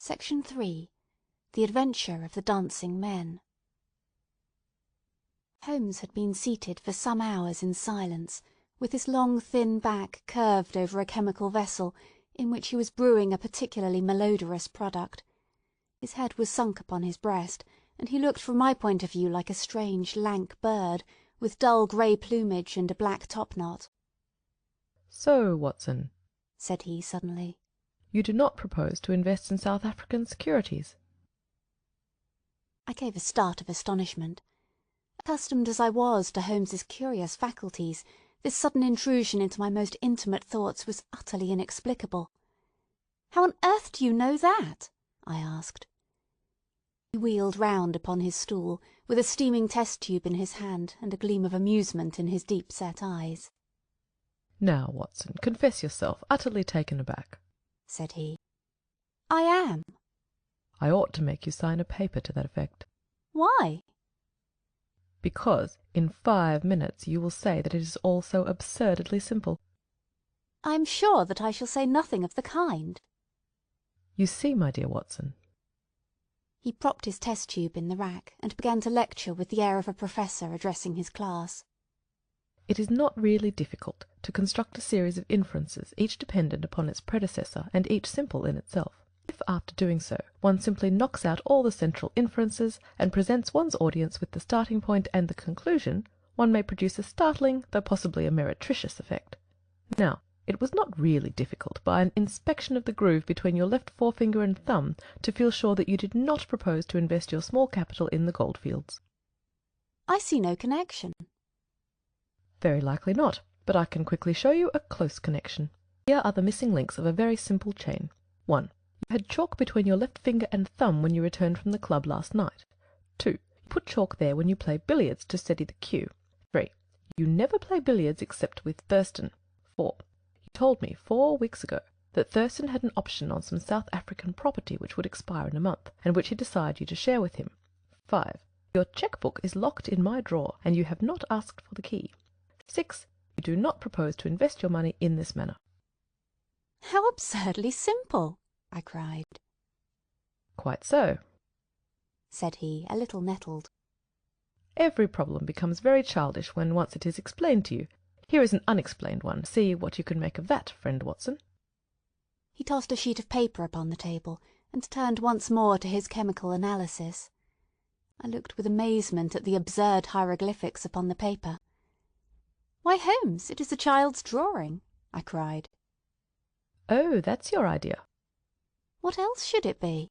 Section 3. The Adventure of the Dancing Men. Holmes had been seated for some hours in silence, with his long thin back curved over a chemical vessel in which he was brewing a particularly malodorous product. His head was sunk upon his breast, and he looked from my point of view like a strange lank bird, with dull grey plumage and a black top-knot. "So, Watson," said he suddenly, "you do not propose to invest in South African securities?" I gave a start of astonishment. Accustomed as I was to Holmes's curious faculties, this sudden intrusion into my most intimate thoughts was utterly inexplicable. "How on earth do you know that?" I asked. He wheeled round upon his stool, with a steaming test-tube in his hand and a gleam of amusement in his deep-set eyes. "Now, Watson, confess yourself utterly taken aback," said he. "I am." "I ought to make you sign a paper to that effect." "Why?" "Because in 5 minutes you will say that it is all so absurdly simple." "I am sure that I shall say nothing of the kind." "You see, my dear Watson." He propped his test-tube in the rack and began to lecture with the air of a professor addressing his class. "It is not really difficult to construct a series of inferences, each dependent upon its predecessor and each simple in itself. If, after doing so, one simply knocks out all the central inferences and presents one's audience with the starting point and the conclusion, one may produce a startling, though possibly a meretricious effect. Now, it was not really difficult, by an inspection of the groove between your left forefinger and thumb, to feel sure that you did not propose to invest your small capital in the goldfields." "I see no connection." "Very likely not, but I can quickly show you a close connection. Here are the missing links of a very simple chain. 1. You had chalk between your left finger and thumb when you returned from the club last night. 2. You put chalk there when you play billiards to steady the cue. 3. You never play billiards except with Thurston. 4. You told me 4 weeks ago that Thurston had an option on some South African property which would expire in a month, and which he desired you to share with him. 5. Your cheque-book is locked in my drawer, and you have not asked for the key. 6. You do not propose to invest your money in this manner." "How absurdly simple!" I cried. "Quite so," said he, a little nettled. "Every problem becomes very childish when once it is explained to you. Here is an unexplained one. See what you can make of that, friend Watson." He tossed a sheet of paper upon the table, and turned once more to his chemical analysis. I looked with amazement at the absurd hieroglyphics upon the paper. "Why, Holmes, it is a child's drawing!" I cried. "Oh, that's your idea?" "What else should it be?"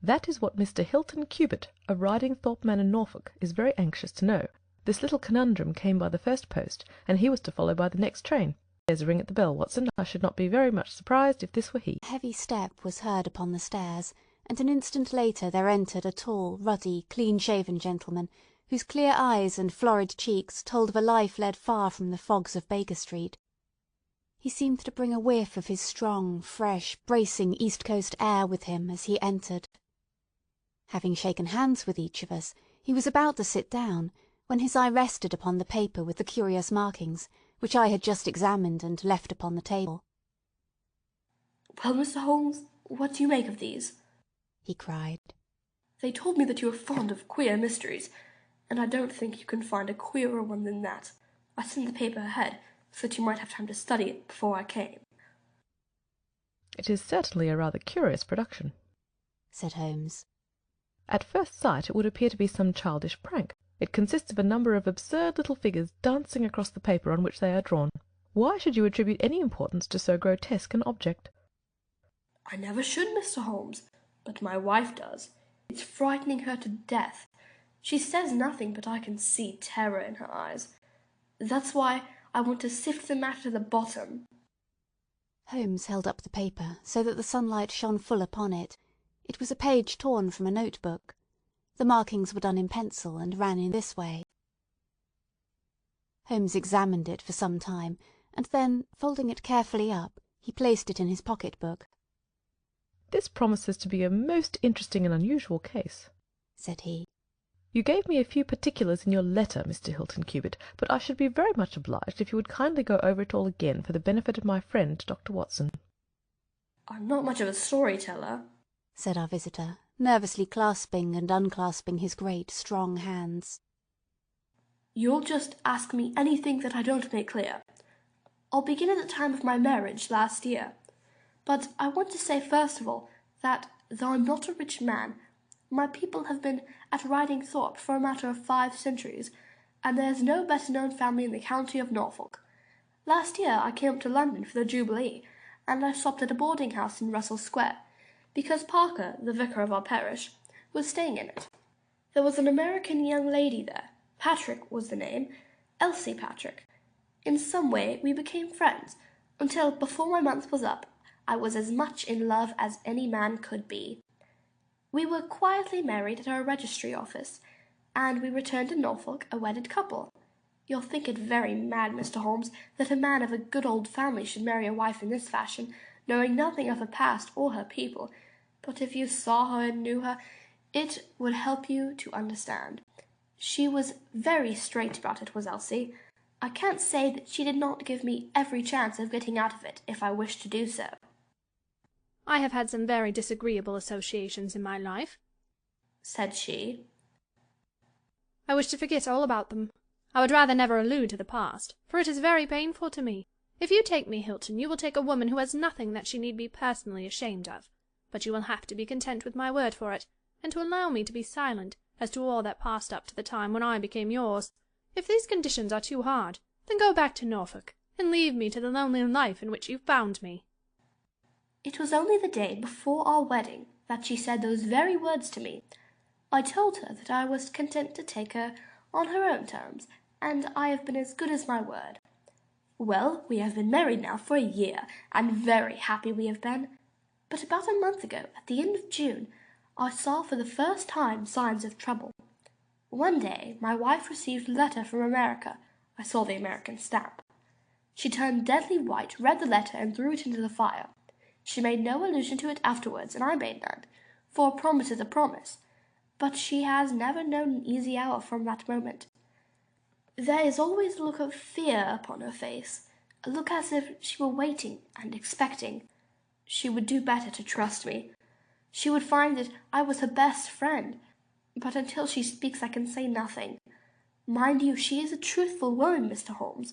"That is what Mr. Hilton Cubitt, of Ridingthorpe Manor, Norfolk, is very anxious to know. This little conundrum came by the first post, and he was to follow by the next train. There's a ring at the bell, Watson. I should not be very much surprised if this were he." A heavy step was heard upon the stairs, and an instant later there entered a tall, ruddy, clean-shaven gentleman, whose clear eyes and florid cheeks told of a life led far from the fogs of Baker Street. He seemed to bring a whiff of his strong, fresh, bracing East Coast air with him as he entered. Having shaken hands with each of us, he was about to sit down, when his eye rested upon the paper with the curious markings, which I had just examined and left upon the table. "Well, Mr. Holmes, what do you make of these?" he cried. "They told me that you were fond of queer mysteries, and I don't think you can find a queerer one than that. I sent the paper ahead, so that you might have time to study it before I came." "It is certainly a rather curious production," said Holmes. "At first sight it would appear to be some childish prank. It consists of a number of absurd little figures dancing across the paper on which they are drawn. Why should you attribute any importance to so grotesque an object?" "I never should, Mr. Holmes, but my wife does. It's frightening her to death. She says nothing, but I can see terror in her eyes. That's why I want to sift the matter to the bottom." Holmes held up the paper so that the sunlight shone full upon it. It was a page torn from a notebook. The markings were done in pencil and ran in this way. Holmes examined it for some time, and then, folding it carefully up, he placed it in his pocket-book. "This promises to be a most interesting and unusual case," said he. "You gave me a few particulars in your letter, Mr. Hilton Cubitt, but I should be very much obliged if you would kindly go over it all again for the benefit of my friend, Dr. Watson." I'm not much of a storyteller, said our visitor, nervously clasping and unclasping his great, strong hands. You'll just ask me anything that I don't make clear. I'll begin at the time of my marriage last year. But I want to say first of all that, though I'm not a rich man, my people have been at Ridingthorpe for a matter of 5 centuries, and there's no better-known family in the county of Norfolk. Last year I came up to London for the Jubilee, and I stopped at a boarding-house in Russell Square, because Parker, the vicar of our parish, was staying in it. There was an American young lady there. Patrick was the name, Elsie Patrick. In some way we became friends, until before my month was up I was as much in love as any man could be. We were quietly married at our registry office, and we returned to Norfolk a wedded couple. You'll think it very mad, Mr. Holmes, that a man of a good old family should marry a wife in this fashion, knowing nothing of her past or her people, but if you saw her and knew her, it would help you to understand. She was very straight about it, was Elsie. I can't say that she did not give me every chance of getting out of it if I wished to do so. I have had some very disagreeable associations in my life, said she. I wish to forget all about them. I would rather never allude to the past, for it is very painful to me. If you take me, Hilton, you will take a woman who has nothing that she need be personally ashamed of. But you will have to be content with my word for it, and to allow me to be silent as to all that passed up to the time when I became yours. If these conditions are too hard, then go back to Norfolk, and leave me to the lonely life in which you found me. It was only the day before our wedding that she said those very words to me. I told her that I was content to take her on her own terms, and I have been as good as my word. Well, we have been married now for a year, and very happy we have been. But about a month ago, at the end of June, I saw for the first time signs of trouble. One day my wife received a letter from America. I saw the American stamp. She turned deadly white, read the letter, and threw it into the fire. She made no allusion to it afterwards, and I made none, for a promise is a promise, but she has never known an easy hour from that moment. There is always a look of fear upon her face, a look as if she were waiting and expecting. She would do better to trust me. She would find that I was her best friend, but until she speaks I can say nothing. Mind you, she is a truthful woman, Mr. Holmes,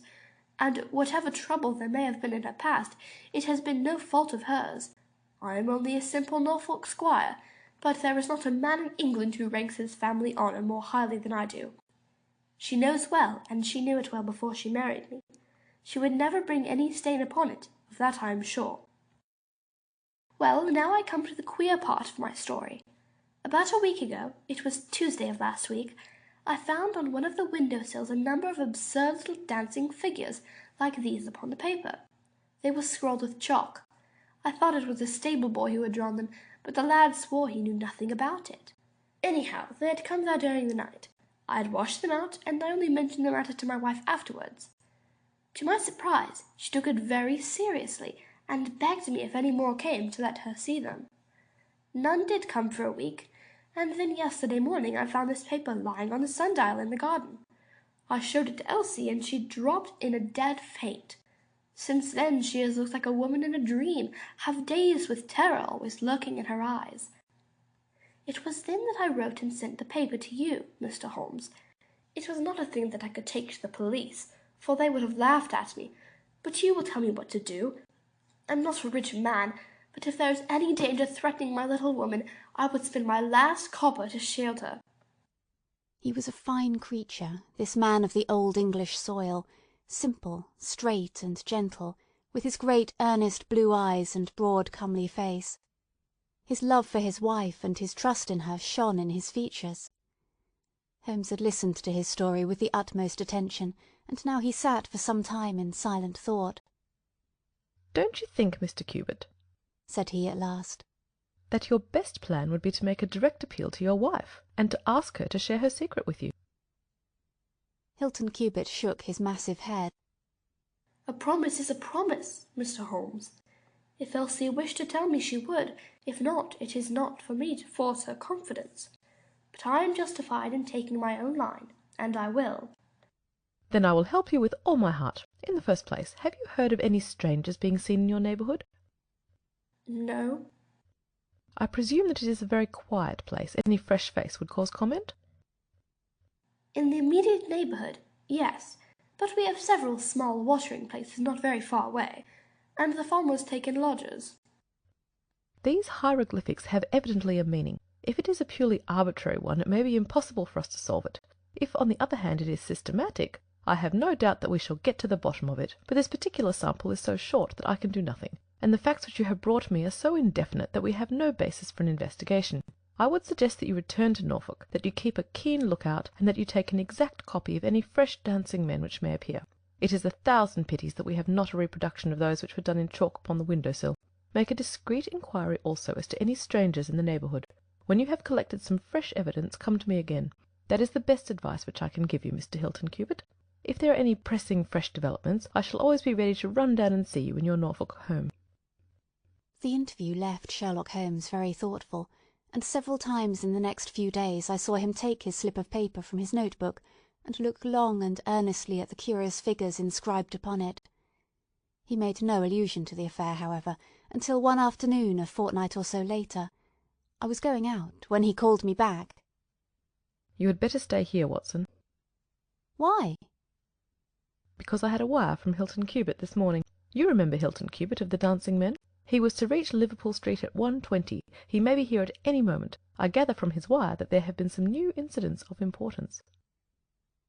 and whatever trouble there may have been in her past, it has been no fault of hers. I am only a simple Norfolk squire, but there is not a man in England who ranks his family honour more highly than I do. She knows well, and she knew it well before she married me. She would never bring any stain upon it, of that I am sure. Well, now I come to the queer part of my story. About a week ago, it was Tuesday of last week, I found on one of the window-sills a number of absurd little dancing figures like these upon the paper. They were scrawled with chalk. I thought it was a stable boy who had drawn them, but the lad swore he knew nothing about it. Anyhow, they had come there during the night. I had washed them out, and I only mentioned the matter to my wife afterwards. To my surprise, she took it very seriously, and begged me if any more came to let her see them. None did come for a week, and then yesterday morning I found this paper lying on the sundial in the garden. I showed it to Elsie, and she dropped in a dead faint. Since then she has looked like a woman in a dream, half dazed with terror always lurking in her eyes. It was then that I wrote and sent the paper to you, Mr. Holmes. It was not a thing that I could take to the police, for they would have laughed at me, but you will tell me what to do. I'm not a rich man, but if there is any danger threatening my little woman, I would spend my last copper to shield her. He was a fine creature, this man of the old English soil, simple, straight, and gentle, with his great earnest blue eyes and broad comely face. His love for his wife and his trust in her shone in his features. Holmes had listened to his story with the utmost attention, and now he sat for some time in silent thought. "Don't you think, Mr. Cubitt," said he at last, "that your best plan would be to make a direct appeal to your wife, and to ask her to share her secret with you?" Hilton Cubitt shook his massive head. A promise is a promise, Mr. Holmes. If Elsie wished to tell me, she would. If not, it is not for me to force her confidence. But I am justified in taking my own line, and I will. "Then I will help you with all my heart. In the first place, have you heard of any strangers being seen in your neighbourhood?" No. I presume that it is a very quiet place. Any fresh face would cause comment? In the immediate neighbourhood, yes, but we have several small watering places not very far away, and the farmers take in lodgers. These hieroglyphics have evidently a meaning. If it is a purely arbitrary one, it may be impossible for us to solve it. If, on the other hand, it is systematic, I have no doubt that we shall get to the bottom of it, but this particular sample is so short that I can do nothing, and the facts which you have brought me are so indefinite that we have no basis for an investigation. I would suggest that you return to Norfolk, that you keep a keen look-out, and that you take an exact copy of any fresh dancing men which may appear. It is 1,000 pities that we have not a reproduction of those which were done in chalk upon the window-sill. Make a discreet inquiry also as to any strangers in the neighbourhood. When you have collected some fresh evidence, come to me again. That is the best advice which I can give you, Mr. Hilton Cubitt. If there are any pressing fresh developments, I shall always be ready to run down and see you in your Norfolk home. The interview left Sherlock Holmes very thoughtful, and several times in the next few days I saw him take his slip of paper from his notebook and look long and earnestly at the curious figures inscribed upon it. He made no allusion to the affair, however, until one afternoon a fortnight or so later. I was going out when he called me back. You had better stay here, Watson. Why? Because I had a wire from Hilton Cubitt this morning. You remember Hilton Cubitt of the Dancing Men? He was to reach Liverpool Street at 1:20. He may be here at any moment. I gather from his wire that there have been some new incidents of importance.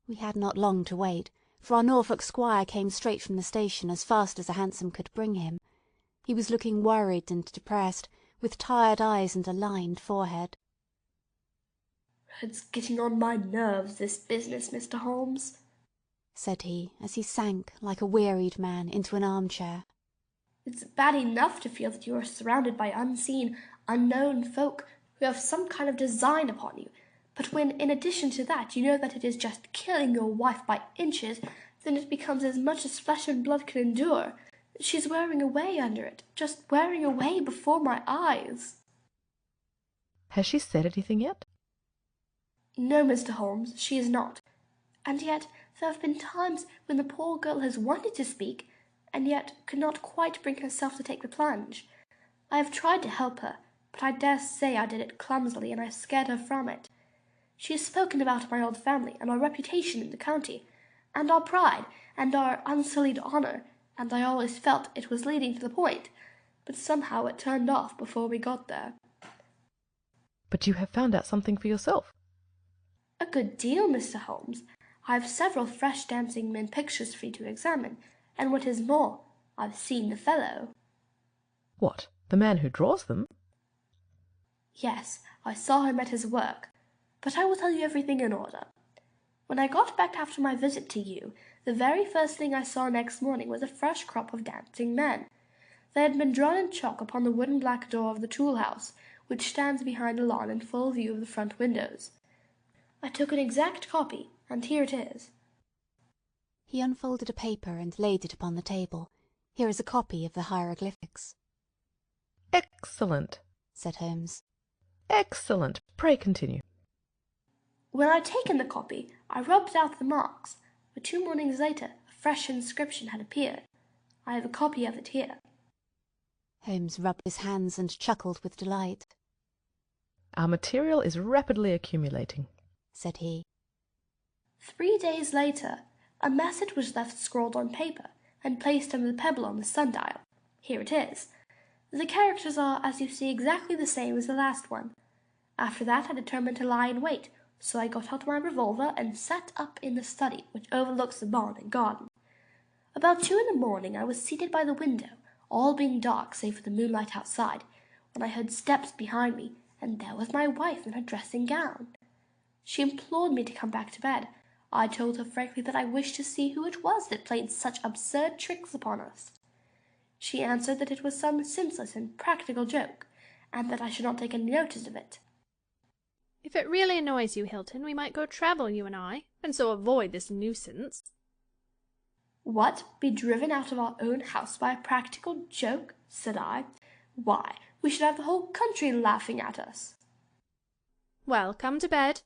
We had not long to wait, for our Norfolk squire came straight from the station as fast as a hansom could bring him. He was looking worried and depressed, with tired eyes and a lined forehead. It's getting on my nerves, this business, Mr. Holmes, said he, as he sank, like a wearied man, into an armchair. It's bad enough to feel that you are surrounded by unseen, unknown folk who have some kind of design upon you, but when, in addition to that, you know that it is just killing your wife by inches, then it becomes as much as flesh and blood can endure. She's wearing away under it, just wearing away before my eyes. Has she said anything yet? No, Mr. Holmes, she is not. And yet there have been times when the poor girl has wanted to speak, and yet could not quite bring herself to take the plunge. I have tried to help her, but I dare say I did it clumsily, and I scared her from it. She has spoken about my old family, and our reputation in the county, and our pride, and our unsullied honour, and I always felt it was leading to the point, but somehow it turned off before we got there. But you have found out something for yourself. A good deal, Mr. Holmes. I have several fresh dancing men pictures for you to examine, and what is more, I've seen the fellow. What, the man who draws them? Yes, I saw him at his work, but I will tell you everything in order. When I got back after my visit to you, the very first thing I saw next morning was a fresh crop of dancing men. They had been drawn in chalk upon the wooden black door of the tool house, which stands behind the lawn in full view of the front windows. I took an exact copy, and here it is. He unfolded a paper and laid it upon the table. Here is a copy of the hieroglyphics. Excellent, said Holmes. Excellent. Pray continue. When I had taken the copy, I rubbed out the marks, but 2 mornings later a fresh inscription had appeared. I have a copy of it here. Holmes rubbed his hands and chuckled with delight. Our material is rapidly accumulating, said he. 3 days later, a message was left scrawled on paper and placed under the pebble on the sundial. Here it is. The characters are, as you see, exactly the same as the last one. After that I determined to lie in wait, so I got out my revolver and sat up in the study, which overlooks the barn and garden. About 2 in the morning I was seated by the window, all being dark save for the moonlight outside, when I heard steps behind me, and there was my wife in her dressing gown. She implored me to come back to bed. I told her frankly that I wished to see who it was that played such absurd tricks upon us. She answered that it was some senseless and practical joke, and that I should not take any notice of it. If it really annoys you, Hilton, we might go travel, you and I, and so avoid this nuisance. What, be driven out of our own house by a practical joke? Said I. Why, we should have the whole country laughing at us. Well, come to bed,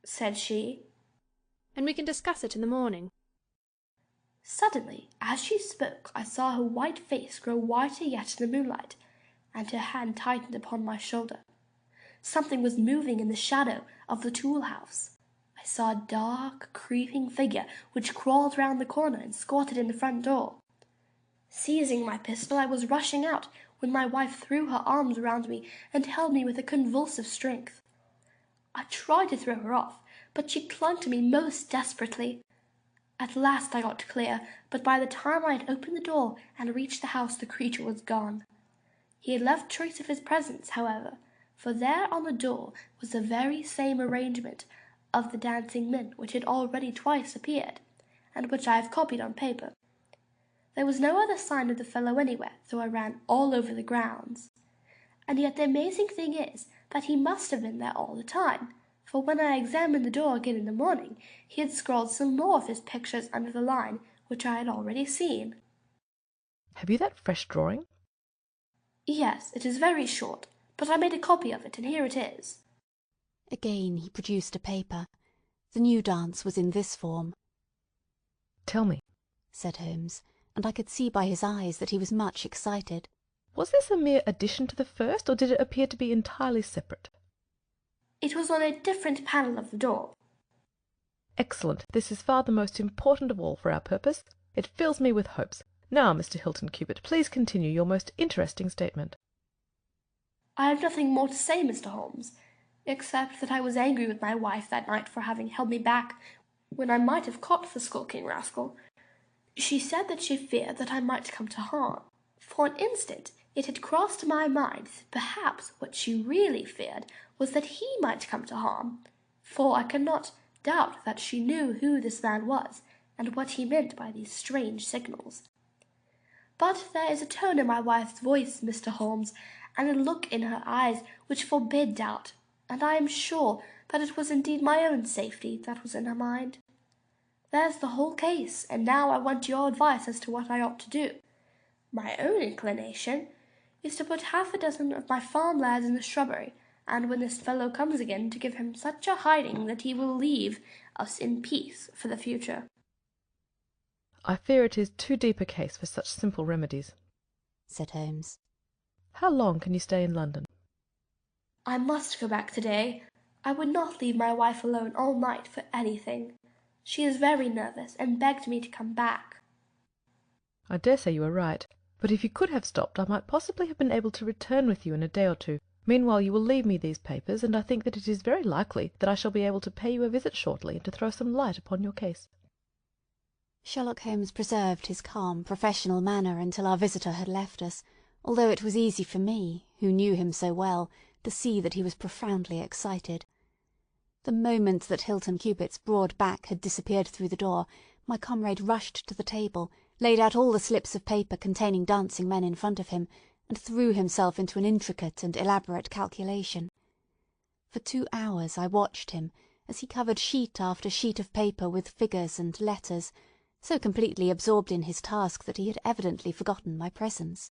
said she, and we can discuss it in the morning. Suddenly, as she spoke, I saw her white face grow whiter yet in the moonlight. and her hand tightened upon my shoulder. Something was moving in the shadow of the tool house. I saw a dark, creeping figure which crawled round the corner and squatted in the front door. Seizing my pistol, I was rushing out when my wife threw her arms around me and held me with a convulsive strength. I tried to throw her off, but she clung to me most desperately. At last I got clear, but by the time I had opened the door and reached the house, the creature was gone. He had left trace of his presence, however, for there on the door was the very same arrangement of the dancing men which had already twice appeared, and which I have copied on paper. There was no other sign of the fellow anywhere, though I ran all over the grounds. And yet the amazing thing is that he must have been there all the time, for when I examined the door again in the morning, he had scrawled some more of his pictures under the line which I had already seen. Have you that fresh drawing? Yes, it is very short, but I made a copy of it, and here it is. Again he produced a paper. The new dance was in this form. Tell me, said Holmes, and I could see by his eyes that he was much excited. Was this a mere addition to the first, or did it appear to be entirely separate? It was on a different panel of the door. Excellent. This is far the most important of all for our purpose. It fills me with hopes. Now, Mr. Hilton Cubitt, please continue your most interesting statement. I have nothing more to say, Mr. Holmes, except that I was angry with my wife that night for having held me back when I might have caught the skulking rascal. She said that she feared that I might come to harm. For an instant it had crossed my mind that perhaps what she really feared was that he might come to harm, for I could not doubt that she knew who this man was, and what he meant by these strange signals. But there is a tone in my wife's voice, Mr. Holmes, and a look in her eyes which forbid doubt, and I am sure that it was indeed my own safety that was in her mind. There's the whole case, and now I want your advice as to what I ought to do. My own inclination is to put half a dozen of my farm lads in the shrubbery, and when this fellow comes again, to give him such a hiding that he will leave us in peace for the future. I fear it is too deep a case for such simple remedies, said Holmes. How long can you stay in London? I must go back today. I would not leave my wife alone all night for anything. She is very nervous, and begged me to come back. I dare say you are right, but if you could have stopped, I might possibly have been able to return with you in a day or two. Meanwhile you will leave me these papers, and I think that it is very likely that I shall be able to pay you a visit shortly, and to throw some light upon your case. Sherlock Holmes preserved his calm, professional manner until our visitor had left us, although it was easy for me, who knew him so well, to see that he was profoundly excited. The moment that Hilton Cubitt's broad back had disappeared through the door, my comrade rushed to the table, laid out all the slips of paper containing dancing men in front of him, and threw himself into an intricate and elaborate calculation. For 2 hours I watched him, as he covered sheet after sheet of paper with figures and letters, so completely absorbed in his task that he had evidently forgotten my presence.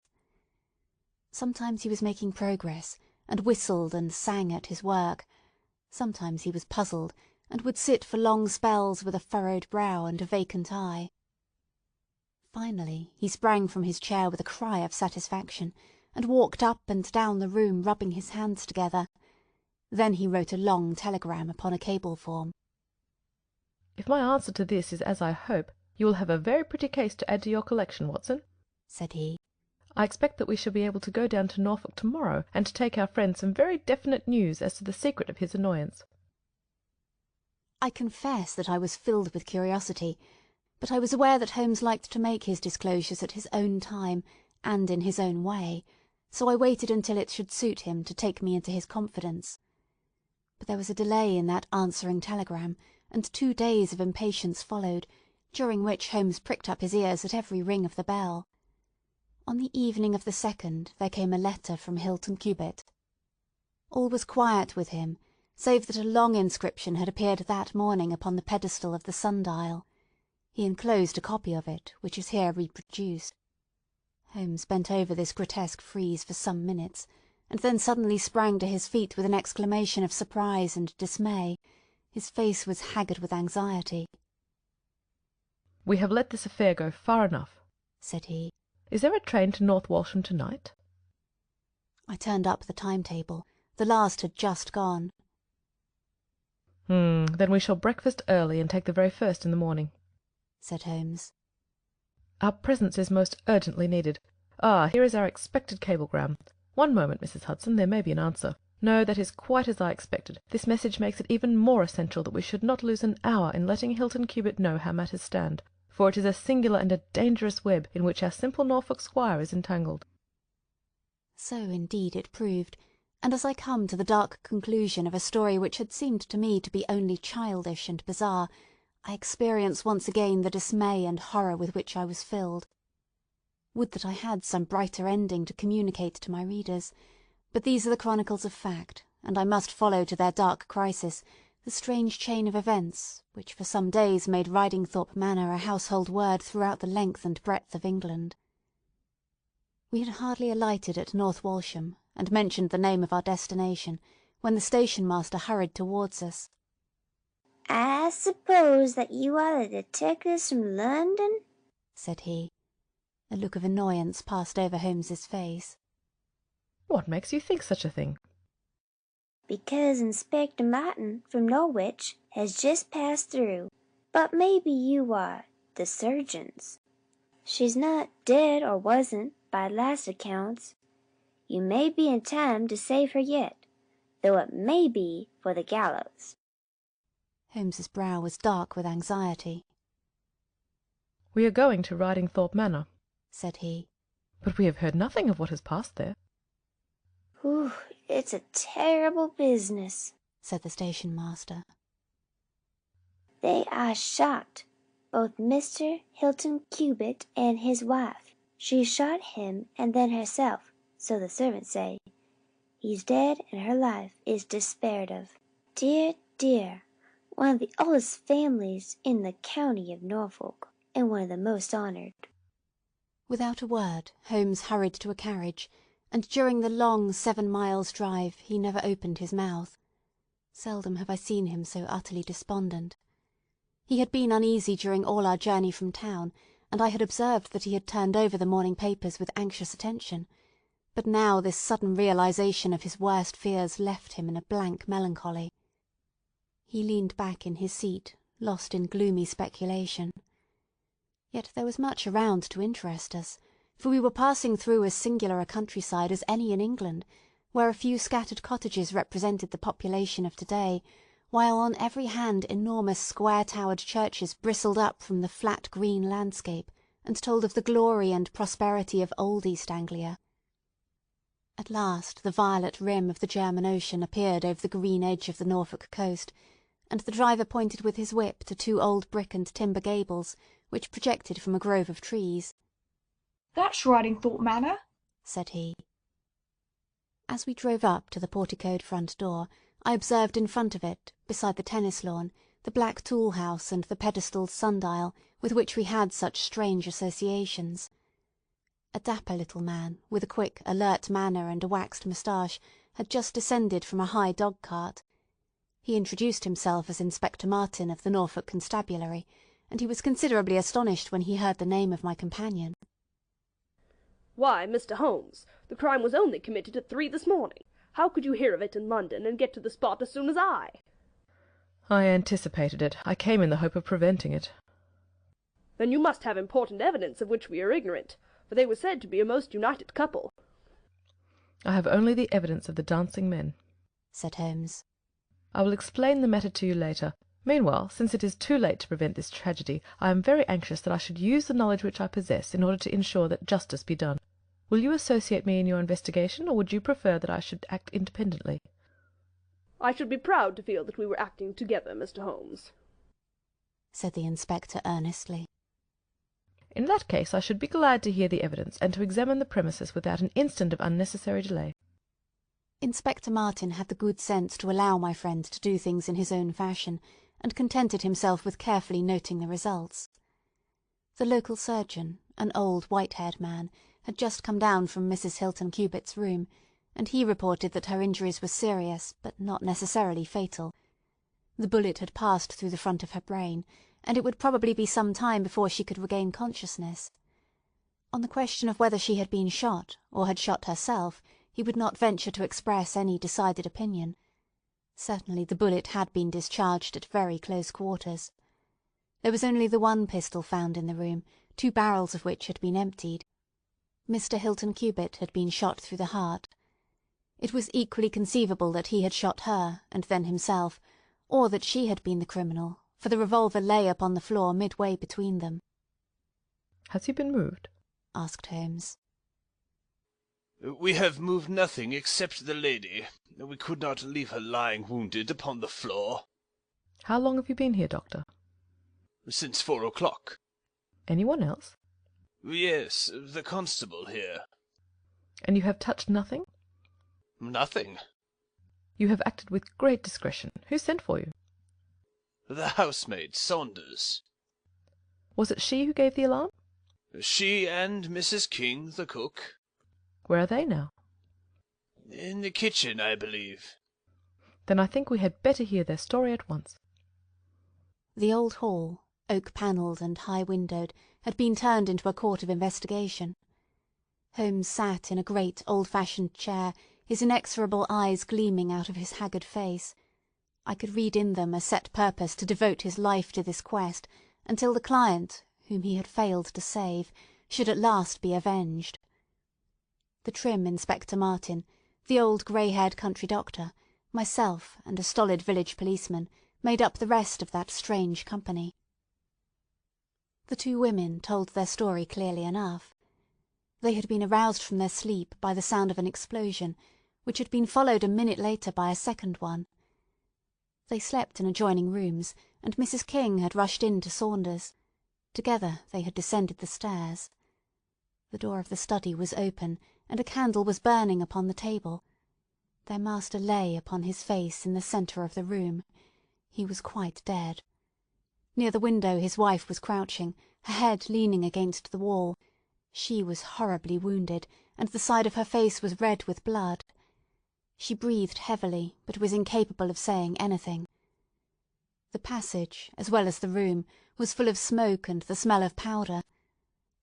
Sometimes he was making progress, and whistled and sang at his work. Sometimes he was puzzled, and would sit for long spells with a furrowed brow and a vacant eye. Finally he sprang from his chair with a cry of satisfaction, and walked up and down the room rubbing his hands together. Then he wrote a long telegram upon a cable form. If my answer to this is as I hope, you will have a very pretty case to add to your collection, Watson, said he. I expect that we shall be able to go down to Norfolk tomorrow, and to take our friend some very definite news as to the secret of his annoyance. I confess that I was filled with curiosity, but I was aware that Holmes liked to make his disclosures at his own time and in his own way, so I waited until it should suit him to take me into his confidence. But there was a delay in that answering telegram, and 2 days of impatience followed, during which Holmes pricked up his ears at every ring of the bell. On the evening of the 2nd there came a letter from Hilton Cubitt. All was quiet with him, save that a long inscription had appeared that morning upon the pedestal of the sundial. He enclosed a copy of it, which is here reproduced. Holmes bent over this grotesque frieze for some minutes, and then suddenly sprang to his feet with an exclamation of surprise and dismay. His face was haggard with anxiety. We have let this affair go far enough, said he. Is there a train to North Walsham to-night? I turned up the timetable. The last had just gone. Then we shall breakfast early and take the very first in the morning, said Holmes. Our presence is most urgently needed. Here is our expected cablegram. One moment, Mrs. Hudson, there may be an answer. No, that is quite as I expected. This message makes it even more essential that we should not lose an hour in letting Hilton Cubitt know how matters stand, for it is a singular and a dangerous web in which our simple Norfolk squire is entangled. So indeed it proved, and as I come to the dark conclusion of a story which had seemed to me to be only childish and bizarre, I experience once again the dismay and horror with which I was filled. Would that I had some brighter ending to communicate to my readers, but these are the chronicles of fact, and I must follow to their dark crisis the strange chain of events which for some days made Ridingthorpe Manor a household word throughout the length and breadth of England. We had hardly alighted at North Walsham, and mentioned the name of our destination, when the station-master hurried towards us. "I suppose that you are the detectives from London?" said he. A look of annoyance passed over Holmes's face. What makes you think such a thing? "Because Inspector Martin from Norwich has just passed through. But maybe you are the surgeons. She's not dead, or wasn't, by last accounts. You may be in time to save her yet, though it may be for the gallows." Holmes's brow was dark with anxiety. We are going to Ridingthorpe Manor, said he. But we have heard nothing of what has passed there. "Whew, it's a terrible business," said the station-master. "They are shot, both Mr. Hilton Cubitt and his wife. She shot him and then herself, so the servants say. He's dead, and her life is despaired of. Dear, dear, one of the oldest families in the county of Norfolk, and one of the most honoured." Without a word, Holmes hurried to a carriage, and during the long 7 miles' drive he never opened his mouth. Seldom have I seen him so utterly despondent. He had been uneasy during all our journey from town, and I had observed that he had turned over the morning papers with anxious attention, but now this sudden realization of his worst fears left him in a blank melancholy. He leaned back in his seat, lost in gloomy speculation. Yet there was much around to interest us, for we were passing through as singular a countryside as any in England, where a few scattered cottages represented the population of to-day, while on every hand enormous square-towered churches bristled up from the flat green landscape, and told of the glory and prosperity of old East Anglia. At last the violet rim of the German Ocean appeared over the green edge of the Norfolk coast, and the driver pointed with his whip to 2 old brick and timber gables, which projected from a grove of trees. "That's Ridingthorpe Manor," said he. As we drove up to the porticoed front door, I observed in front of it, beside the tennis lawn, the black tool-house and the pedestaled sundial with which we had such strange associations. A dapper little man, with a quick, alert manner and a waxed moustache, had just descended from a high dog-cart. He introduced himself as Inspector Martin of the Norfolk Constabulary, and he was considerably astonished when he heard the name of my companion. "Why, Mr. Holmes, the crime was only committed at 3 this morning. How could you hear of it in London and get to the spot as soon as I?" "I anticipated it. I came in the hope of preventing it." "Then you must have important evidence of which we are ignorant, for they were said to be a most united couple." "I have only the evidence of the dancing men," said Holmes. "I will explain the matter to you later. Meanwhile, since it is too late to prevent this tragedy, I am very anxious that I should use the knowledge which I possess in order to ensure that justice be done. Will you associate me in your investigation, or would you prefer that I should act independently?" "I should be proud to feel that we were acting together, Mr. Holmes," said the inspector earnestly. "In that case I should be glad to hear the evidence, and to examine the premises without an instant of unnecessary delay." Inspector Martin had the good sense to allow my friend to do things in his own fashion, and contented himself with carefully noting the results. The local surgeon, an old white-haired man, had just come down from Mrs. Hilton Cubitt's room, and he reported that her injuries were serious, but not necessarily fatal. The bullet had passed through the front of her brain, and it would probably be some time before she could regain consciousness. On the question of whether she had been shot, or had shot herself, He would not venture to express any decided opinion. Certainly the bullet had been discharged at very close quarters. There was only the one pistol found in the room, 2 barrels of which had been emptied. Mr. Hilton Cubitt had been shot through the heart. It was equally conceivable that he had shot her, and then himself, or that she had been the criminal, for the revolver lay upon the floor midway between them. "Has he been moved?" asked Holmes. "We have moved nothing except the lady. We could not leave her lying wounded upon the floor." "How long have you been here, Doctor?" "Since 4 o'clock. "Anyone else?" "Yes, the constable here." "And you have touched nothing?" "Nothing." "You have acted with great discretion. Who sent for you?" "The housemaid, Saunders." "Was it she who gave the alarm?" "She and Mrs. King, the cook." "Where are they now?" "In the kitchen, I believe." "Then I think we had better hear their story at once." The old hall, oak-panelled and high-windowed, had been turned into a court of investigation. Holmes sat in a great old-fashioned chair, his inexorable eyes gleaming out of his haggard face. I could read in them a set purpose to devote his life to this quest, until the client, whom he had failed to save, should at last be avenged. The trim Inspector Martin, the old grey-haired country doctor, myself, and a stolid village policeman made up the rest of that strange company. The 2 women told their story clearly enough. They had been aroused from their sleep by the sound of an explosion, which had been followed a minute later by a second one. They slept in adjoining rooms, and Mrs. King had rushed in to Saunders. Together they had descended the stairs. The door of the study was open, and a candle was burning upon the table. Their master lay upon his face in the centre of the room. He was quite dead. Near the window his wife was crouching, her head leaning against the wall. She was horribly wounded, and the side of her face was red with blood. She breathed heavily, but was incapable of saying anything. The passage, as well as the room, was full of smoke and the smell of powder.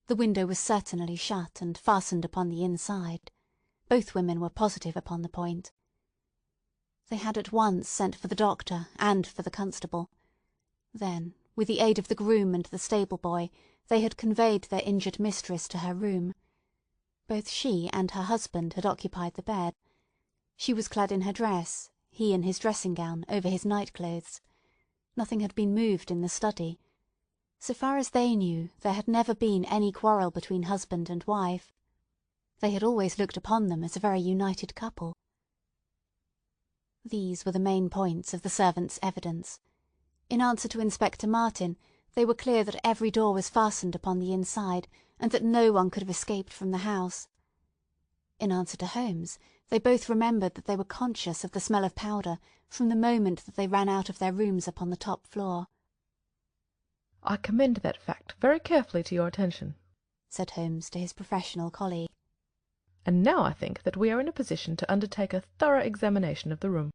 The window was certainly shut and fastened upon the inside. Both women were positive upon the point. They had at once sent for the doctor and for the constable. Then, with the aid of the groom and the stable-boy, they had conveyed their injured mistress to her room. Both she and her husband had occupied the bed. She was clad in her dress, he in his dressing-gown over his night-clothes. Nothing had been moved in the study. So far as they knew, there had never been any quarrel between husband and wife. They had always looked upon them as a very united couple. These were the main points of the servants' evidence. In answer to Inspector Martin, they were clear that every door was fastened upon the inside, and that no one could have escaped from the house. In answer to Holmes, they both remembered that they were conscious of the smell of powder from the moment that they ran out of their rooms upon the top floor. "I commend that fact very carefully to your attention," said Holmes to his professional colleague. "And now I think that we are in a position to undertake a thorough examination of the room."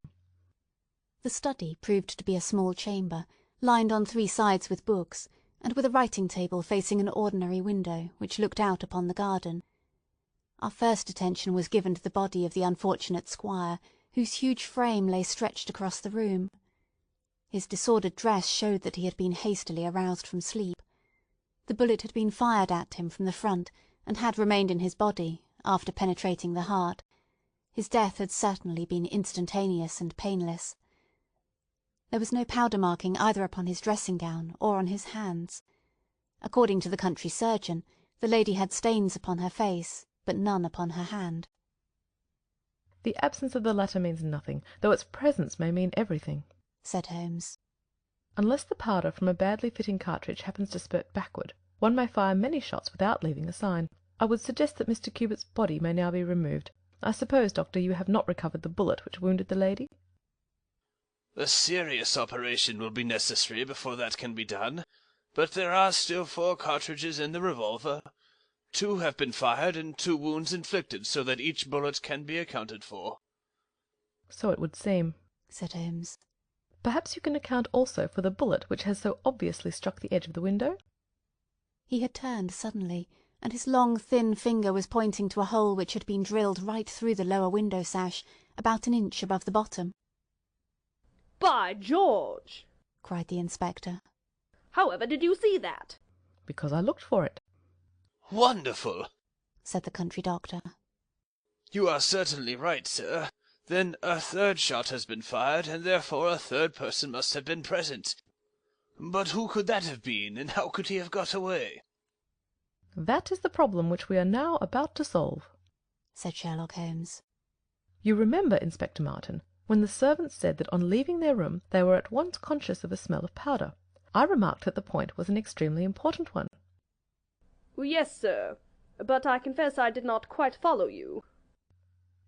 The study proved to be a small chamber, lined on 3 sides with books, and with a writing-table facing an ordinary window which looked out upon the garden. Our first attention was given to the body of the unfortunate squire, whose huge frame lay stretched across the room. His disordered dress showed that he had been hastily aroused from sleep. The bullet had been fired at him from the front, and had remained in his body, after penetrating the heart. His death had certainly been instantaneous and painless. There was no powder marking either upon his dressing-gown or on his hands. According to the country surgeon, the lady had stains upon her face, but none upon her hand. "The absence of the latter means nothing, though its presence may mean everything," said Holmes. "Unless the powder from a badly fitting cartridge happens to spurt backward, one may fire many shots without leaving a sign. I would suggest that Mr. Cubitt's body may now be removed. I suppose, Doctor, you have not recovered the bullet which wounded the lady?" "A serious operation will be necessary before that can be done, but there are still 4 cartridges in the revolver. 2 have been fired and 2 wounds inflicted, so that each bullet can be accounted for." "So it would seem," said Holmes. "Perhaps you can account also for the bullet which has so obviously struck the edge of the window?" He had turned suddenly, and his long thin finger was pointing to a hole which had been drilled right through the lower window sash, about an inch above the bottom. "By George!" cried the inspector. "However did you see that?" "Because I looked for it." "Wonderful!" said the country doctor. "You are certainly right, sir. Then a third shot has been fired, and therefore a third person must have been present. But who could that have been, and how could he have got away?" "That is the problem which we are now about to solve," said Sherlock Holmes. "You remember, Inspector Martin, when the servants said that on leaving their room they were at once conscious of a smell of powder. I remarked that the point was an extremely important one." "Yes, sir, but I confess I did not quite follow you."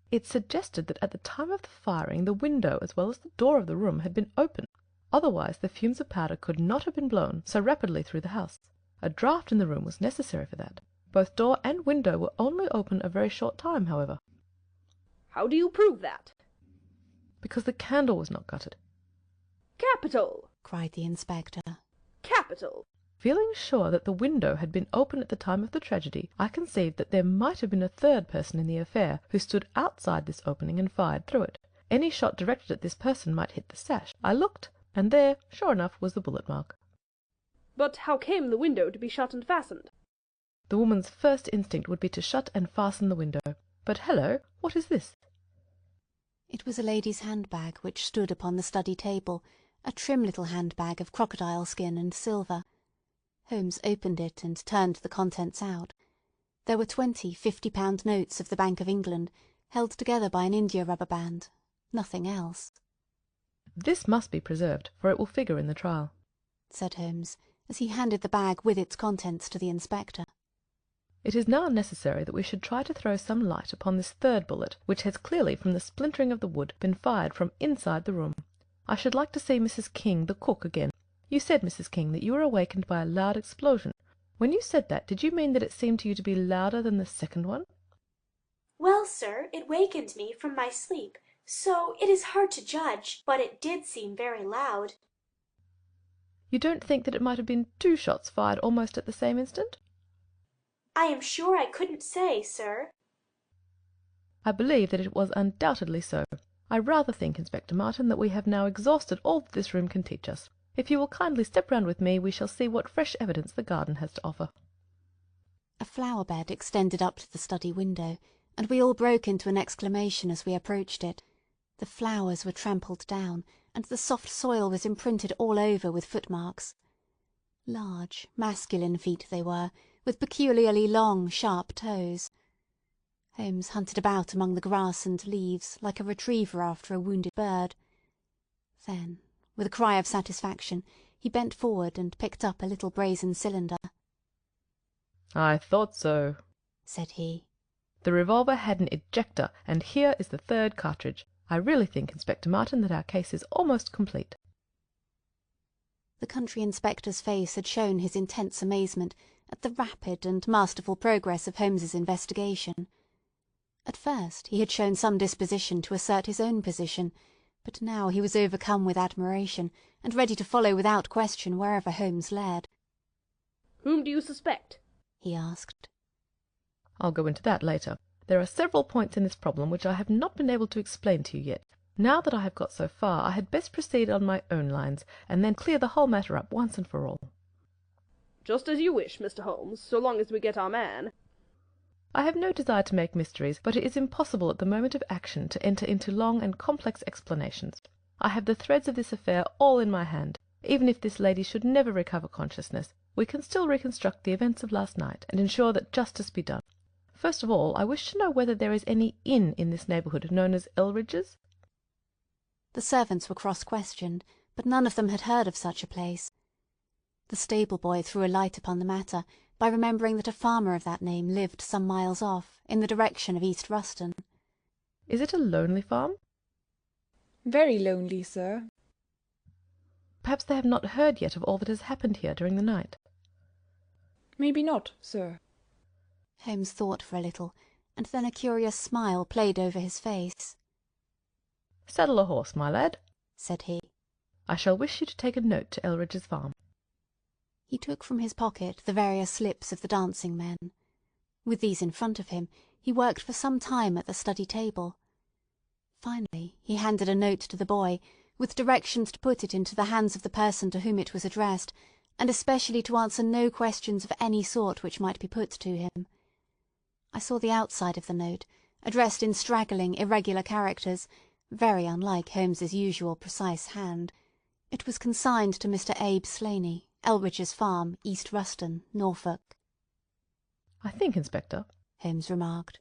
"It suggested that at the time of the firing the window as well as the door of the room had been open. Otherwise the fumes of powder could not have been blown so rapidly through the house. A draught in the room was necessary for that. Both door and window were only open a very short time, however." "How do you prove that?" "Because the candle was not gutted." "Capital!" cried the inspector. "Capital!" Feeling sure that the window had been open at the time of the tragedy, I conceived that there might have been a third person in the affair who stood outside this opening and fired through it. Any shot directed at this person might hit the sash. I looked, and there, sure enough, was the bullet mark." "But how came the window to be shut and fastened?" The woman's first instinct would be to shut and fasten the window. But hello, what is this?" It was a lady's handbag which stood upon the study table, a trim little handbag of crocodile skin and silver. Holmes opened it and turned the contents out. There were 20 50-pound notes of the Bank of England, held together by an india-rubber band. Nothing else. "This must be preserved, for it will figure in the trial," said Holmes, as he handed the bag with its contents to the inspector. "It is now necessary that we should try to throw some light upon this third bullet, which has clearly, from the splintering of the wood, been fired from inside the room. I should like to see Mrs. King, the cook, again. You said, Mrs. King, that you were awakened by a loud explosion. When you said that, did you mean that it seemed to you to be louder than the second one?" "Well, sir, it wakened me from my sleep, so it is hard to judge, but it did seem very loud." "You don't think that it might have been 2 shots fired almost at the same instant?" "I am sure I couldn't say, sir." "I believe that it was undoubtedly so. I rather think, Inspector Martin, that we have now exhausted all that this room can teach us. If you will kindly step round with me, we shall see what fresh evidence the garden has to offer." A flower bed extended up to the study window, and we all broke into an exclamation as we approached it. The flowers were trampled down, and the soft soil was imprinted all over with footmarks. Large, masculine feet they were, with peculiarly long, sharp toes. Holmes hunted about among the grass and leaves like a retriever after a wounded bird. Then, with a cry of satisfaction, he bent forward and picked up a little brazen cylinder. "I thought so," said he. "The revolver had an ejector, and here is the third cartridge. I really think, Inspector Martin, that our case is almost complete." The country inspector's face had shown his intense amazement at the rapid and masterful progress of Holmes's investigation. At first he had shown some disposition to assert his own position, but now he was overcome with admiration, and ready to follow without question wherever Holmes led. "Whom do you suspect?" he asked. "I'll go into that later. There are several points in this problem which I have not been able to explain to you yet. Now that I have got so far, I had best proceed on my own lines, and then clear the whole matter up once and for all." "Just as you wish, Mr. Holmes, so long as we get our man." "I have no desire to make mysteries, but it is impossible at the moment of action to enter into long and complex explanations. I have the threads of this affair all in my hand. Even if this lady should never recover consciousness, we can still reconstruct the events of last night, and ensure that justice be done. First of all, I wish to know whether there is any inn in this neighbourhood known as Elridge's?" The servants were cross-questioned, but none of them had heard of such a place. The stable-boy threw a light upon the matter by remembering that a farmer of that name lived some miles off, in the direction of East Ruston. "Is it a lonely farm?" Very lonely, sir." "Perhaps they have not heard yet of all that has happened here during the night?" "Maybe not, sir." Holmes thought for a little, and then a curious smile played over his face. "Saddle a horse, my lad," said he. "I shall wish you to take a note to Elridge's farm." He took from his pocket the various slips of the dancing men. With these in front of him, he worked for some time at the study table. Finally, he handed a note to the boy, with directions to put it into the hands of the person to whom it was addressed, and especially to answer no questions of any sort which might be put to him. I saw the outside of the note, addressed in straggling, irregular characters, very unlike Holmes's usual precise hand. It was consigned to Mr. Abe Slaney, Elbridge's Farm, East Ruston, Norfolk. "I think, Inspector," Holmes remarked,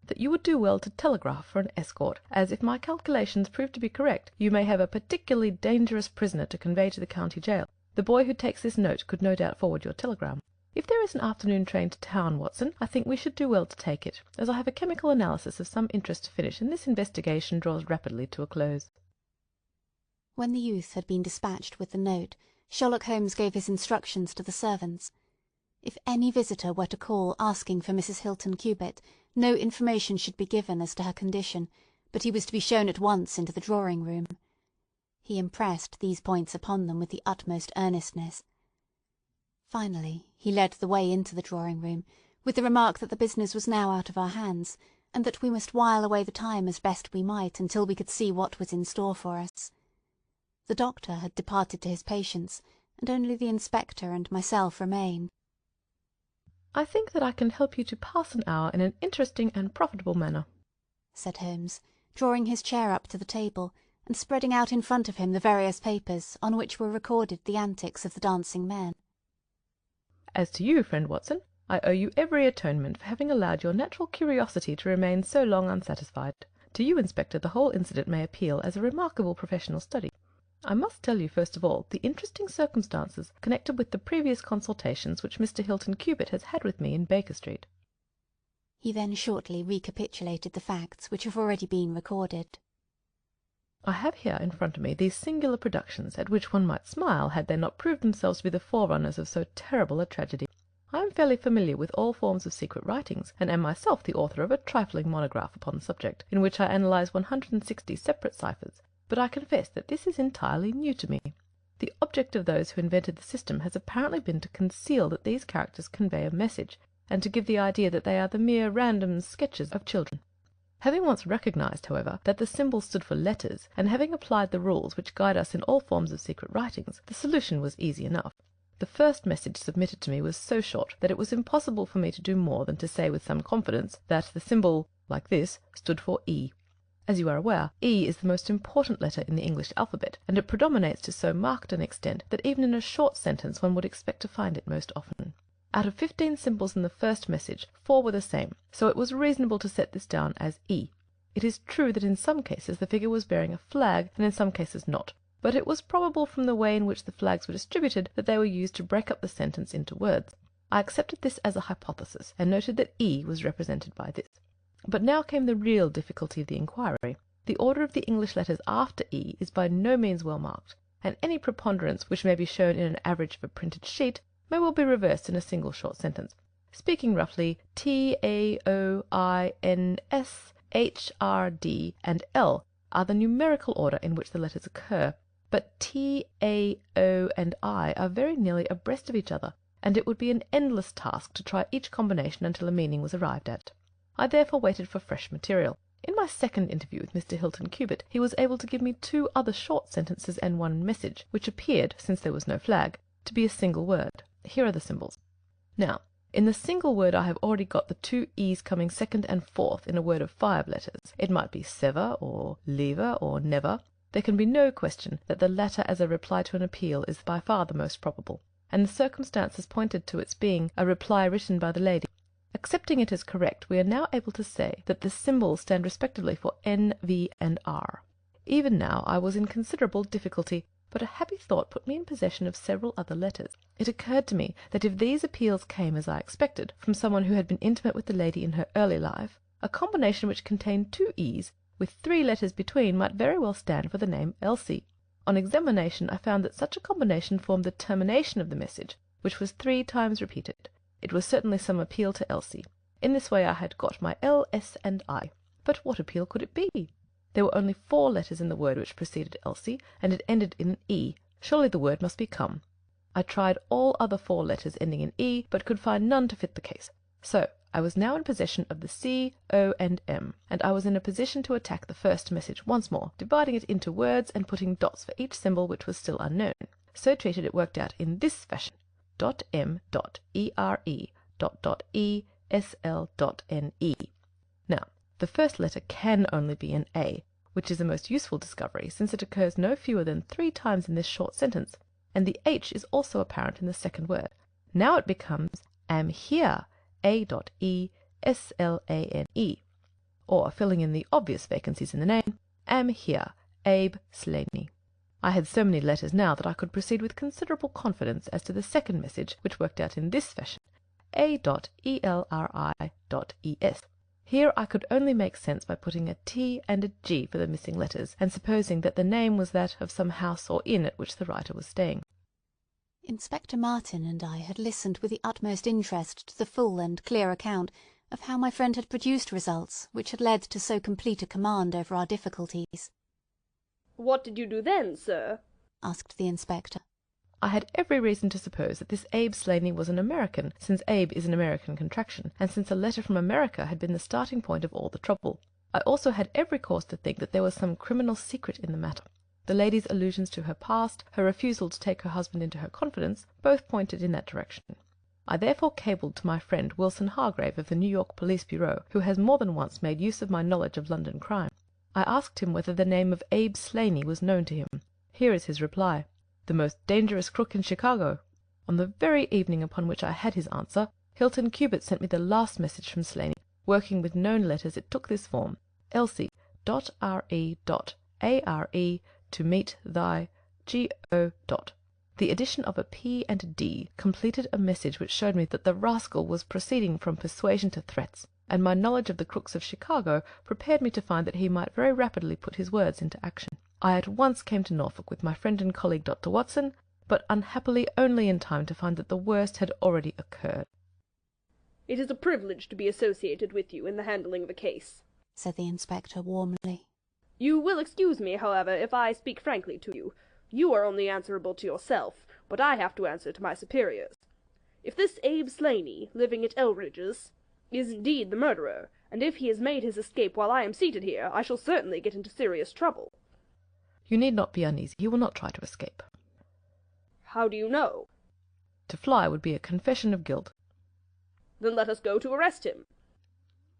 "that you would do well to telegraph for an escort, as if my calculations prove to be correct, you may have a particularly dangerous prisoner to convey to the county jail. The boy who takes this note could no doubt forward your telegram. If there is an afternoon train to town, Watson, I think we should do well to take it, as I have a chemical analysis of some interest to finish, and this investigation draws rapidly to a close." When the youth had been dispatched with the note, Sherlock Holmes gave his instructions to the servants. If any visitor were to call asking for Mrs. Hilton Cubitt, no information should be given as to her condition, but he was to be shown at once into the drawing-room. He impressed these points upon them with the utmost earnestness. Finally, he led the way into the drawing-room, with the remark that the business was now out of our hands, and that we must while away the time as best we might until we could see what was in store for us. The doctor had departed to his patients, and only the inspector and myself remained. "I think that I can help you to pass an hour in an interesting and profitable manner," said Holmes, drawing his chair up to the table, and spreading out in front of him the various papers on which were recorded the antics of the dancing men. "As to you, friend Watson, I owe you every atonement for having allowed your natural curiosity to remain so long unsatisfied. To you, Inspector, the whole incident may appeal as a remarkable professional study. I must tell you, first of all, the interesting circumstances connected with the previous consultations which Mr. Hilton Cubitt has had with me in Baker Street." He then shortly recapitulated the facts which have already been recorded. "I have here in front of me these singular productions, at which one might smile had they not proved themselves to be the forerunners of so terrible a tragedy. I am fairly familiar with all forms of secret writings, and am myself the author of a trifling monograph upon the subject, in which I analyse 160 separate ciphers, but I confess that this is entirely new to me. The object of those who invented the system has apparently been to conceal that these characters convey a message, and to give the idea that they are the mere random sketches of children. Having once recognized, however, that the symbols stood for letters, and having applied the rules which guide us in all forms of secret writings, the solution was easy enough. The first message submitted to me was so short that it was impossible for me to do more than to say with some confidence that the symbol, like this, stood for E. As you are aware, E is the most important letter in the English alphabet, and it predominates to so marked an extent that even in a short sentence one would expect to find it most often. Out of 15 symbols in the first message, 4 were the same, so it was reasonable to set this down as E. It is true that in some cases the figure was bearing a flag, and in some cases not, but it was probable from the way in which the flags were distributed that they were used to break up the sentence into words. I accepted this as a hypothesis, and noted that E was represented by this. But now came the real difficulty of the inquiry. The order of the English letters after E is by no means well marked, and any preponderance which may be shown in an average of a printed sheet may well be reversed in a single short sentence. Speaking roughly, T, A, O, I, N, S, H, R, D, and L are the numerical order in which the letters occur, but T, A, O, and I are very nearly abreast of each other, and it would be an endless task to try each combination until a meaning was arrived at. I therefore waited for fresh material. In my second interview with Mr. Hilton Cubitt, he was able to give me 2 other short sentences and 1 message, which appeared, since there was no flag, to be a single word. Here are the symbols. Now, in the single word I have already got the 2 E's coming second and fourth in a word of 5 letters. It might be sever, or lever, or never. There can be no question that the latter as a reply to an appeal is by far the most probable, and the circumstances pointed to its being a reply written by the lady. Accepting it as correct, we are now able to say that the symbols stand respectively for N, V, and R. Even now I was in considerable difficulty, but a happy thought put me in possession of several other letters. It occurred to me that if these appeals came, as I expected, from someone who had been intimate with the lady in her early life, a combination which contained 2 E's, with 3 letters between, might very well stand for the name Elsie. On examination I found that such a combination formed the termination of the message, which was 3 times repeated. It was certainly some appeal to Elsie. In this way I had got my L, S, and I. But what appeal could it be? There were only 4 letters in the word which preceded Elsie, and it ended in an E. Surely the word must be come. I tried all other 4 letters ending in E, but could find none to fit the case. So I was now in possession of the C, O, and M, and I was in a position to attack the first message once more, dividing it into words and putting dots for each symbol which was still unknown. So treated, it worked out in this fashion: .m.ere..e.sl.ne. Now, the first letter can only be an A, which is a most useful discovery, since it occurs no fewer than 3 times in this short sentence, and the H is also apparent in the second word. Now it becomes am here, A.E.S.L.A.N.E, or, filling in the obvious vacancies in the name, am here, Abe Slaney. I had so many letters now that I could proceed with considerable confidence as to the second message, which worked out in this fashion: A.E.L.R.I.E.S. Here I could only make sense by putting a T and a G for the missing letters, and supposing that the name was that of some house or inn at which the writer was staying. Inspector Martin and I had listened with the utmost interest to the full and clear account of how my friend had produced results which had led to so complete a command over our difficulties. "What did you do then, sir?" asked the inspector. I had every reason to suppose that this Abe Slaney was an American, since Abe is an American contraction, and since a letter from America had been the starting point of all the trouble. I also had every cause to think that there was some criminal secret in the matter. The lady's allusions to her past, her refusal to take her husband into her confidence, both pointed in that direction. I therefore cabled to my friend Wilson Hargrave of the New York Police Bureau, who has more than once made use of my knowledge of London crime. I asked him whether the name of Abe Slaney was known to him. Here is his reply: "The most dangerous crook in Chicago." On the very evening upon which I had his answer, Hilton Cubitt sent me the last message from Slaney. Working with known letters, it took this form: Elsie.re.are to meet thy G.O. The addition of a P and a D completed a message which showed me that the rascal was proceeding from persuasion to threats, and my knowledge of the crooks of Chicago prepared me to find that he might very rapidly put his words into action. I at once came to Norfolk with my friend and colleague Dr. Watson, but unhappily only in time to find that the worst had already occurred. "It is a privilege to be associated with you in the handling of a case," said the inspector warmly. "You will excuse me, however, if I speak frankly to you. You are only answerable to yourself, but I have to answer to my superiors. If this Abe Slaney, living at Elridge's, is indeed the murderer, and if he has made his escape while I am seated here, I shall certainly get into serious trouble." You need not be uneasy. He will not try to escape. "How do you know?" To fly would be a confession of guilt. "Then let us go to arrest him."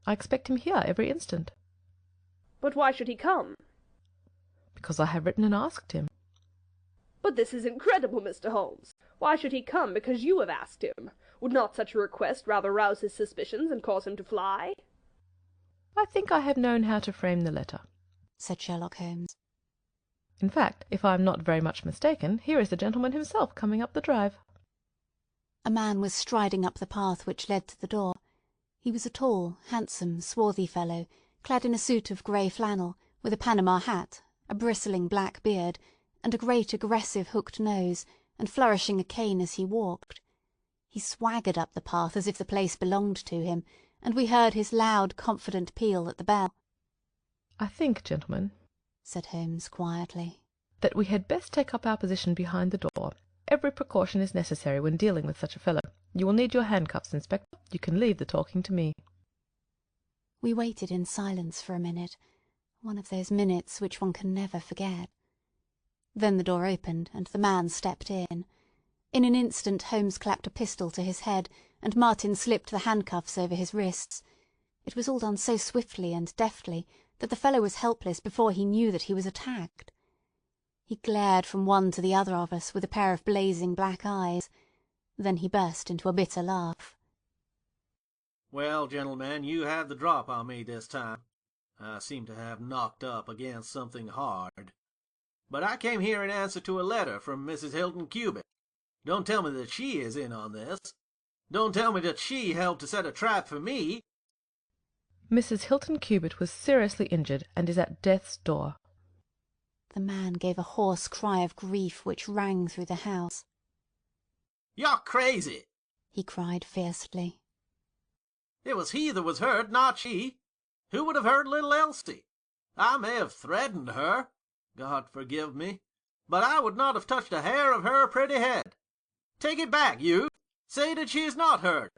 I expect him here every instant. "But why should he come?" Because I have written and asked him. "But this is incredible, Mr. Holmes. Why should he come because you have asked him? Would not such a request rather rouse his suspicions and cause him to fly?" "I think I have known how to frame the letter," said Sherlock Holmes. "In fact, if I am not very much mistaken, here is the gentleman himself coming up the drive." A man was striding up the path which led to the door. He was a tall, handsome, swarthy fellow, clad in a suit of grey flannel, with a Panama hat, a bristling black beard, and a great aggressive hooked nose, and flourishing a cane as he walked. He swaggered up the path as if the place belonged to him, and we heard his loud, confident peal at the bell. "I think, gentlemen," said Holmes quietly, "that we had best take up our position behind the door. Every precaution is necessary when dealing with such a fellow. You will need your handcuffs, Inspector. You can leave the talking to me." We waited in silence for a minute, one of those minutes which one can never forget. Then the door opened, and the man stepped in. In an instant Holmes clapped a pistol to his head, and Martin slipped the handcuffs over his wrists. It was all done so swiftly and deftly that the fellow was helpless before he knew that he was attacked. He glared from one to the other of us with a pair of blazing black eyes. Then he burst into a bitter laugh. "Well, gentlemen, you have the drop on me this time. I seem to have knocked up against something hard. But I came here in answer to a letter from Mrs. Hilton Cubitt. Don't tell me that she is in on this. Don't tell me that she helped to set a trap for me." "Mrs. Hilton Cubitt was seriously injured, and is at death's door." The man gave a hoarse cry of grief which rang through the house. "You're crazy!" he cried fiercely. "It was he that was hurt, not she. Who would have hurt little Elsie? I may have threatened her, God forgive me, but I would not have touched a hair of her pretty head. Take it back, you. Say that she is not hurt."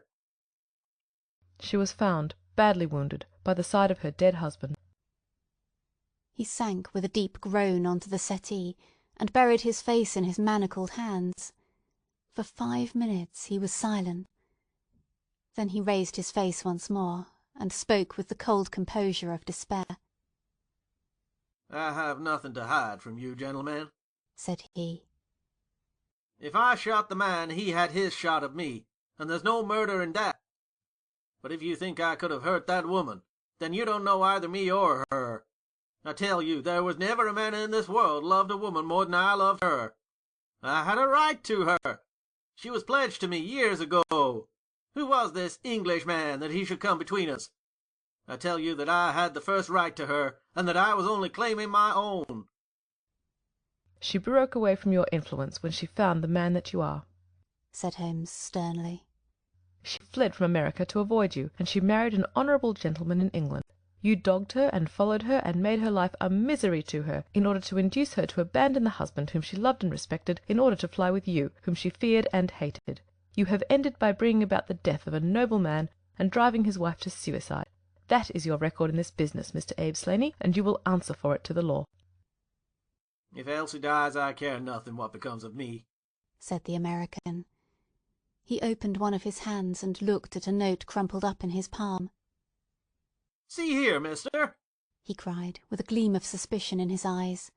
She was found, badly wounded, by the side of her dead husband. He sank with a deep groan onto the settee, and buried his face in his manacled hands. For 5 minutes he was silent. Then he raised his face once more, and spoke with the cold composure of despair. "I have nothing to hide from you, gentlemen," said he. "If I shot the man, he had his shot of me, and there's no murder in that. But if you think I could have hurt that woman, then you don't know either me or her. I tell you, there was never a man in this world loved a woman more than I loved her. I had a right to her. She was pledged to me years ago. Who was this Englishman that he should come between us? I tell you that I had the first right to her, and that I was only claiming my own." "She broke away from your influence when she found the man that you are," said Holmes sternly. "She fled from America to avoid you, and she married an honourable gentleman in England. You dogged her and followed her and made her life a misery to her, in order to induce her to abandon the husband whom she loved and respected, in order to fly with you, whom she feared and hated. You have ended by bringing about the death of a noble man and driving his wife to suicide. That is your record in this business, Mr. Abe Slaney, and you will answer for it to the law." "If Elsie dies, I care nothing what becomes of me," said the American. He opened one of his hands and looked at a note crumpled up in his palm. "See here, mister," he cried, with a gleam of suspicion in his eyes.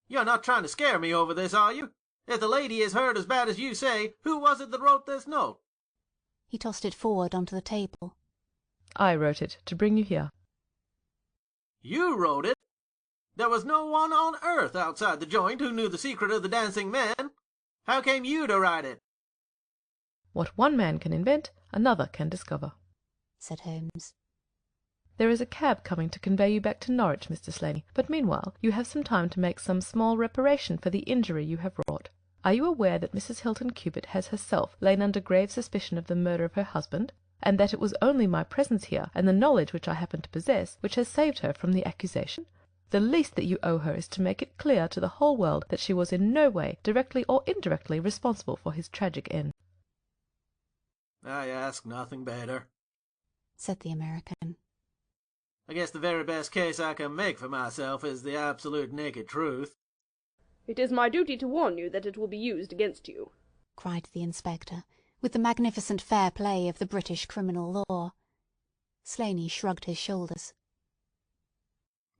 "You're not trying to scare me over this, are you? If the lady is hurt as bad as you say, who was it that wrote this note?" He tossed it forward onto the table. "I wrote it, to bring you here." "You wrote it? There was no one on earth outside the joint who knew the secret of the dancing men. How came you to write it?" "What one man can invent, another can discover," said Holmes. "There is a cab coming to convey you back to Norwich, Mr. Slaney, but meanwhile you have some time to make some small reparation for the injury you have wrought. Are you aware that Mrs. Hilton Cubitt has herself lain under grave suspicion of the murder of her husband, and that it was only my presence here, and the knowledge which I happen to possess, which has saved her from the accusation? The least that you owe her is to make it clear to the whole world that she was in no way, directly or indirectly, responsible for his tragic end." "I ask nothing better," said the American. "I guess the very best case I can make for myself is the absolute naked truth." "It is my duty to warn you that it will be used against you," cried the inspector, with the magnificent fair play of the British criminal law. Slaney shrugged his shoulders.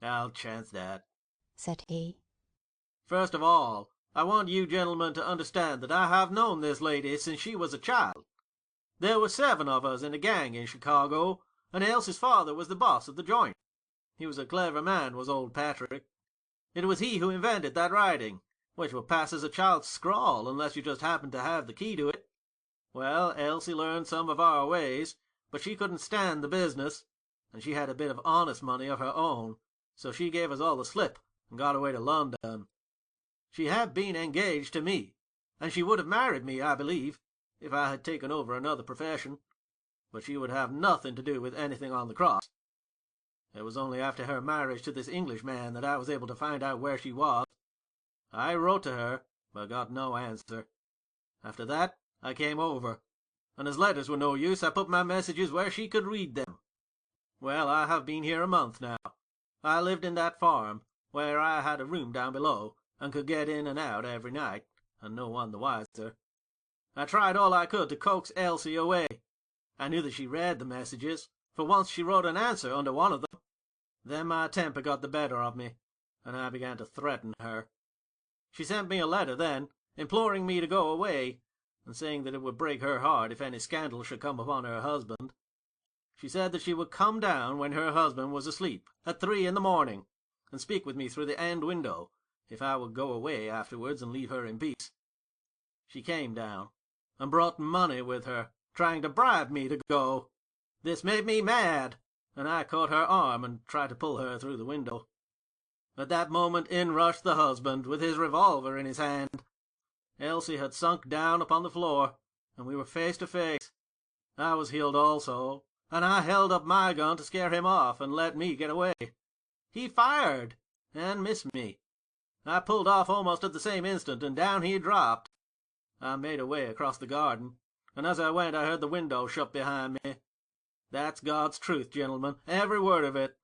"I'll chance that," said he. "First of all, I want you gentlemen to understand that I have known this lady since she was a child. There were 7 of us in a gang in Chicago, and Elsie's father was the boss of the joint. He was a clever man, was old Patrick. It was he who invented that writing, which will pass as a child's scrawl unless you just happen to have the key to it. Well, Elsie learned some of our ways, but she couldn't stand the business, and she had a bit of honest money of her own, so she gave us all the slip and got away to London. She had been engaged to me, and she would have married me, I believe, if I had taken over another profession, but she would have nothing to do with anything on the cross. It was only after her marriage to this Englishman that I was able to find out where she was. I wrote to her, but got no answer. After that, I came over, and as letters were no use, I put my messages where she could read them. Well, I have been here a month now. I lived in that farm, where I had a room down below, and could get in and out every night, and no one the wiser. I tried all I could to coax Elsie away. I knew that she read the messages, for once she wrote an answer under one of them. Then my temper got the better of me, and I began to threaten her. She sent me a letter then, imploring me to go away, and saying that it would break her heart if any scandal should come upon her husband. She said that she would come down when her husband was asleep, at 3 in the morning, and speak with me through the end window, if I would go away afterwards and leave her in peace. She came down, and brought money with her, trying to bribe me to go. This made me mad, and I caught her arm and tried to pull her through the window. At that moment in rushed the husband, with his revolver in his hand. Elsie had sunk down upon the floor, and we were face to face. I was healed also, and I held up my gun to scare him off and let me get away. He fired, and missed me. I pulled off almost at the same instant, and down he dropped. I made away across the garden, and as I went I heard the window shut behind me. That's God's truth, gentlemen, every word of it.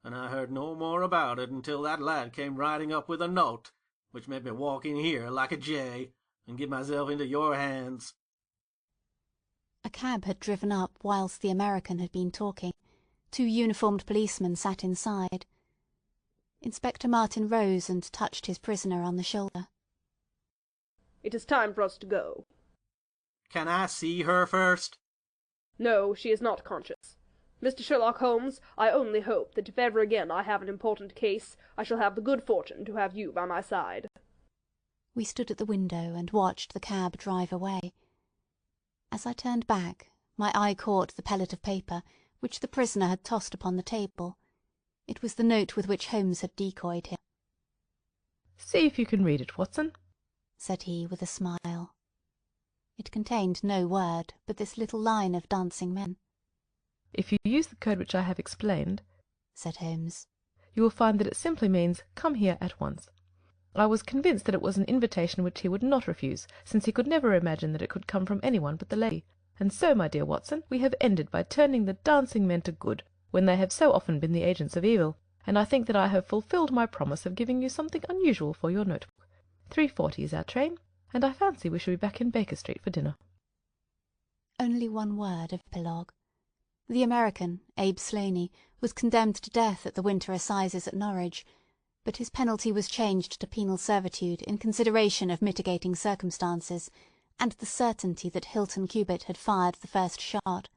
And I heard no more about it until that lad came riding up with a note, which made me walk in here like a jay and give myself into your hands." A cab had driven up whilst the American had been talking. 2 uniformed policemen sat inside. Inspector Martin rose and touched his prisoner on the shoulder. "It is time for us to go." "Can I see her first?" "No, she is not conscious. Mr. Sherlock Holmes, I only hope that if ever again I have an important case, I shall have the good fortune to have you by my side." We stood at the window and watched the cab drive away. As I turned back, my eye caught the pellet of paper which the prisoner had tossed upon the table. It was the note with which Holmes had decoyed him. "See if you can read it, Watson," said he with a smile. It contained no word but this little line of dancing men. "If you use the code which I have explained," said Holmes, "you will find that it simply means 'come here at once.' I was convinced that it was an invitation which he would not refuse, since he could never imagine that it could come from anyone but the lady. And so, my dear Watson, we have ended by turning the dancing men to good, when they have so often been the agents of evil, and I think that I have fulfilled my promise of giving you something unusual for your notebook. 3:40 is our train, and I fancy we shall be back in Baker Street for dinner." Only one word of epilogue. The American, Abe Slaney, was condemned to death at the winter assizes at Norwich, but his penalty was changed to penal servitude in consideration of mitigating circumstances, and the certainty that Hilton Cubitt had fired the first shot.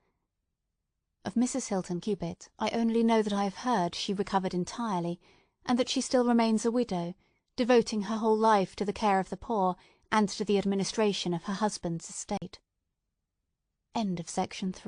Of Mrs. Hilton Cubitt I only know that I have heard she recovered entirely, and that she still remains a widow, devoting her whole life to the care of the poor and to the administration of her husband's estate. End of section 3.